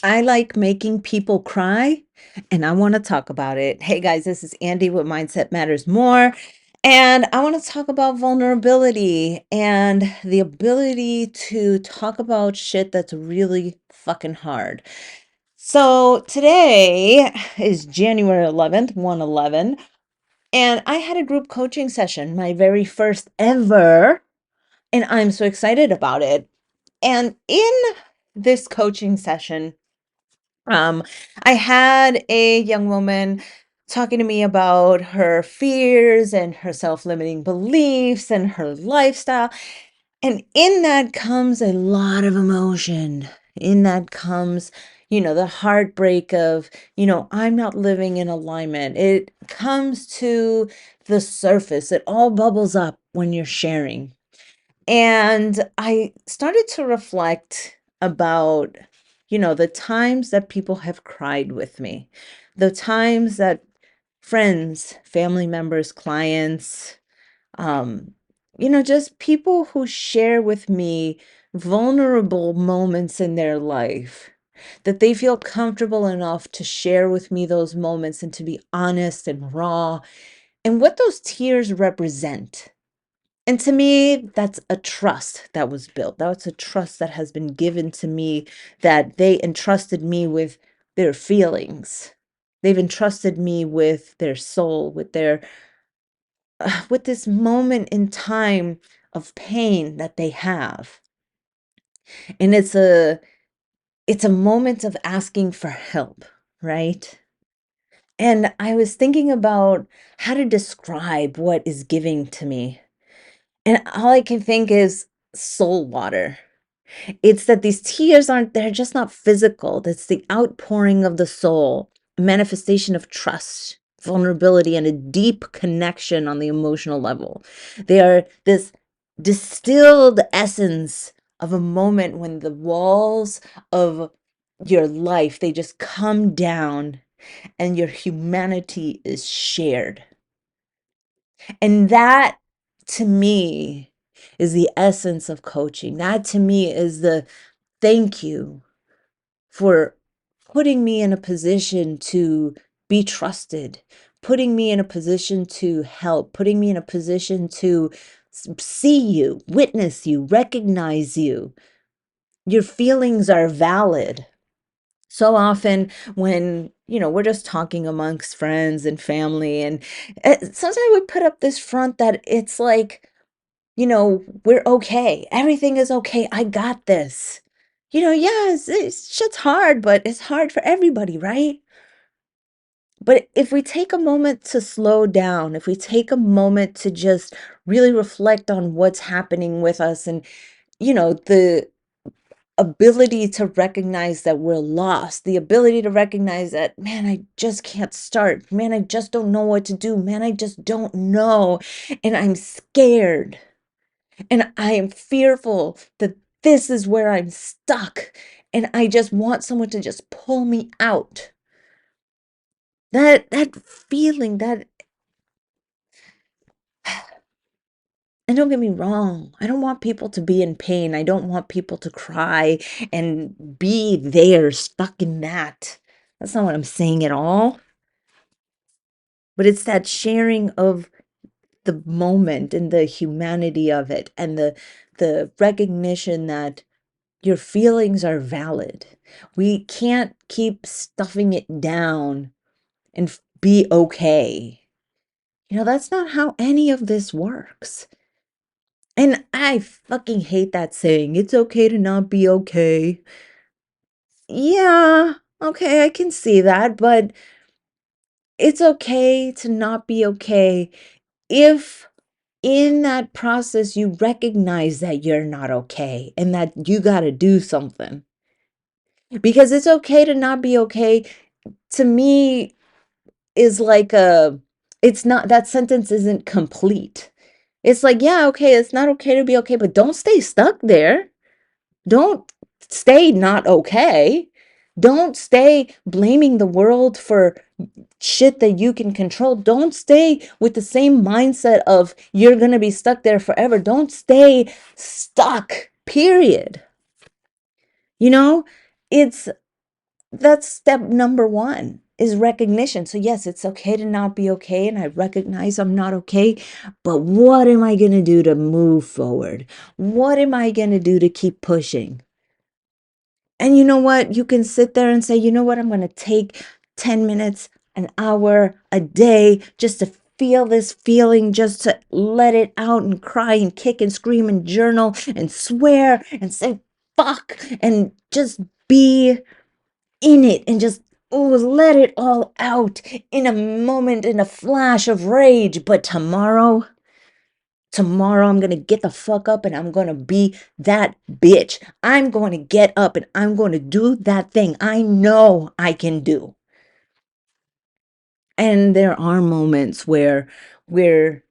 I like making people cry, and I want to talk about it. Hey guys, this is Andy with Mindset Matters More, and I want to talk about vulnerability and the ability to talk about shit that's really fucking hard. So today is January 11th, and I had a group coaching session, my very first ever, and I'm so excited about it. And in this coaching session, um, I had a young woman talking to me about her fears and her self-limiting beliefs and her lifestyle. And in that comes a lot of emotion. In that comes, the heartbreak of, I'm not living in alignment. It comes to the surface. It all bubbles up when you're sharing. And I started to reflect about, the times that people have cried with me, the times that friends, family members, clients, um, just people who share with me vulnerable moments in their life, that they feel comfortable enough to share with me those moments and to be honest and raw and what those tears represent. And to me, that's a trust that was built. That's a trust that has been given to me, that they entrusted me with their feelings. They've entrusted me with their soul, with their with this moment in time of pain that they have. And it's a moment of asking for help, right? And I was thinking about how to describe what is giving to me. And all I can think is soul water. It's that these tears they're just not physical. That's the outpouring of the soul, a manifestation of trust, vulnerability, and a deep connection on the emotional level. They are this distilled essence of a moment when the walls of your life, they just come down and your humanity is shared. And that, to me, is the essence of coaching. That, to me, is the thank you for putting me in a position to be trusted, putting me in a position to help, putting me in a position to see you, witness you, recognize you. Your feelings are valid. So often when, we're just talking amongst friends and family, and sometimes we put up this front that it's like, we're okay. Everything is okay. I got this. Yeah, shit's hard, but it's hard for everybody, right? But if we take a moment to slow down, if we take a moment to just really reflect on what's happening with us, and, the ability to recognize that we're lost, the ability to recognize that, man, I just can't start. Man, I just don't know what to do. Man, I just don't know. And I'm scared. And I am fearful that this is where I'm stuck. And I just want someone to just pull me out. That feeling, that, and don't get me wrong, I don't want people to be in pain. I don't want people to cry and be there, stuck in that. That's not what I'm saying at all. But it's that sharing of the moment and the humanity of it, and the recognition that your feelings are valid. We can't keep stuffing it down and be okay. That's not how any of this works. And I fucking hate that saying. It's okay to not be okay. Yeah, okay, I can see that, but it's okay to not be okay if in that process you recognize that you're not okay and that you got to do something. Because it's okay to not be okay, to me, is like it's not, that sentence isn't complete. It's like, yeah, okay, it's not okay to be okay, but don't stay stuck there. Don't stay not okay. Don't stay blaming the world for shit that you can control. Don't stay with the same mindset of you're going to be stuck there forever. Don't stay stuck, period. You know, it's That's step number one, is recognition. So yes, it's okay to not be okay, and I recognize I'm not okay, but what am I going to do to move forward? What am I going to do to keep pushing? And you know what? You can sit there and say, you know what? I'm going to take 10 minutes, an hour, a day just to feel this feeling, just to let it out and cry and kick and scream and journal and swear and say fuck and just be in it and just, oh, let it all out in a moment, in a flash of rage. But tomorrow I'm going to get the fuck up and I'm going to be that bitch. I'm going to get up and I'm going to do that thing I know I can do. And there are moments where we're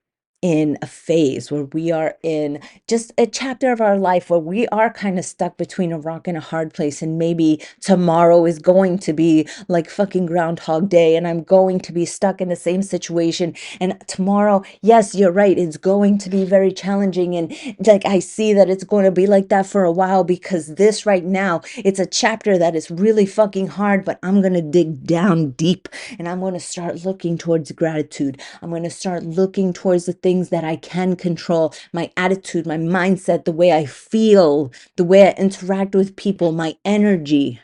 in a phase, where we are in just a chapter of our life where we are kind of stuck between a rock and a hard place. And maybe tomorrow is going to be like fucking Groundhog Day, and I'm going to be stuck in the same situation. And tomorrow, yes, you're right, it's going to be very challenging. And like, I see that it's going to be like that for a while, because this right now, it's a chapter that is really fucking hard, but I'm going to dig down deep and I'm going to start looking towards gratitude. I'm going to start looking towards the things that I can control, my attitude, my mindset, the way I feel, the way I interact with people, my energy.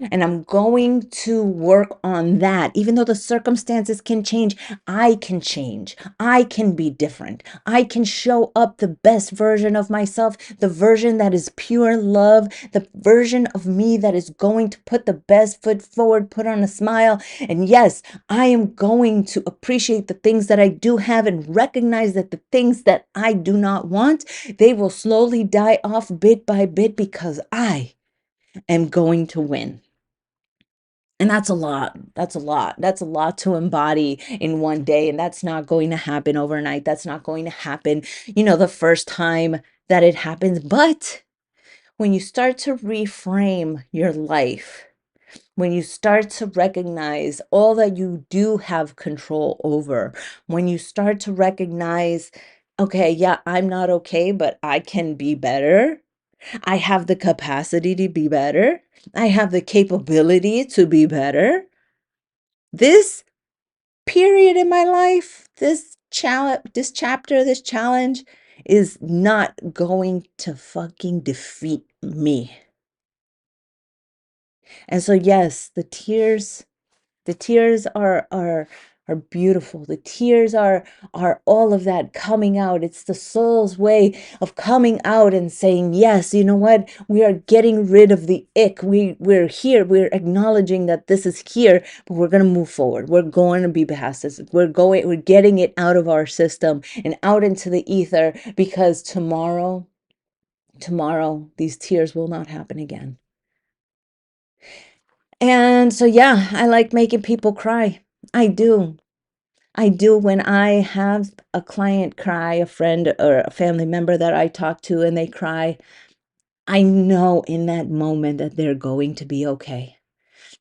And I'm going to work on that. Even though the circumstances can change, I can change. I can be different. I can show up the best version of myself, the version that is pure love, the version of me that is going to put the best foot forward, put on a smile. And yes, I am going to appreciate the things that I do have and recognize that the things that I do not want, they will slowly die off bit by bit, because I am going to win. And that's a lot. That's a lot. That's a lot to embody in one day. And that's not going to happen overnight. That's not going to happen, the first time that it happens. But when you start to reframe your life, when you start to recognize all that you do have control over, when you start to recognize, okay, yeah, I'm not okay, but I can be better. I have the capacity to be better. I have the capability to be better. This period in my life, this challenge is not going to fucking defeat me. And so yes, the tears are beautiful. The tears are all of that coming out. It's the soul's way of coming out and saying, yes, you know what? We are getting rid of the ick. We're here. We're acknowledging that this is here, but we're going to move forward. We're going to be past this. We're getting it out of our system and out into the ether, because tomorrow, these tears will not happen again. And so, yeah, I like making people cry. I do. I do. When I have a client cry, a friend or a family member that I talk to, and they cry, I know in that moment that they're going to be okay,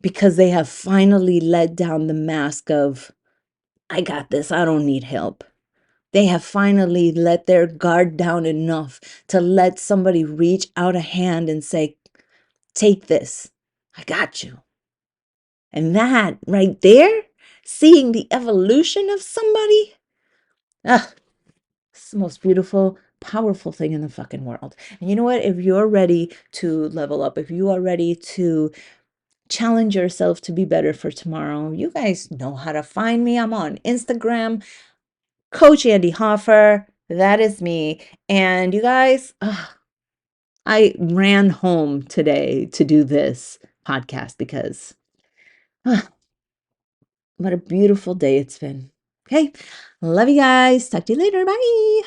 because they have finally let down the mask of, I got this, I don't need help. They have finally let their guard down enough to let somebody reach out a hand and say, take this, I got you. And that right there, seeing the evolution of somebody, ah, it's the most beautiful, powerful thing in the fucking world. And you know what? If you're ready to level up, if you are ready to challenge yourself to be better for tomorrow, you guys know how to find me. I'm on Instagram, Coach Andy Hoffer. That is me. And you guys, I ran home today to do this podcast because what a beautiful day it's been. Okay. Love you guys. Talk to you later. Bye.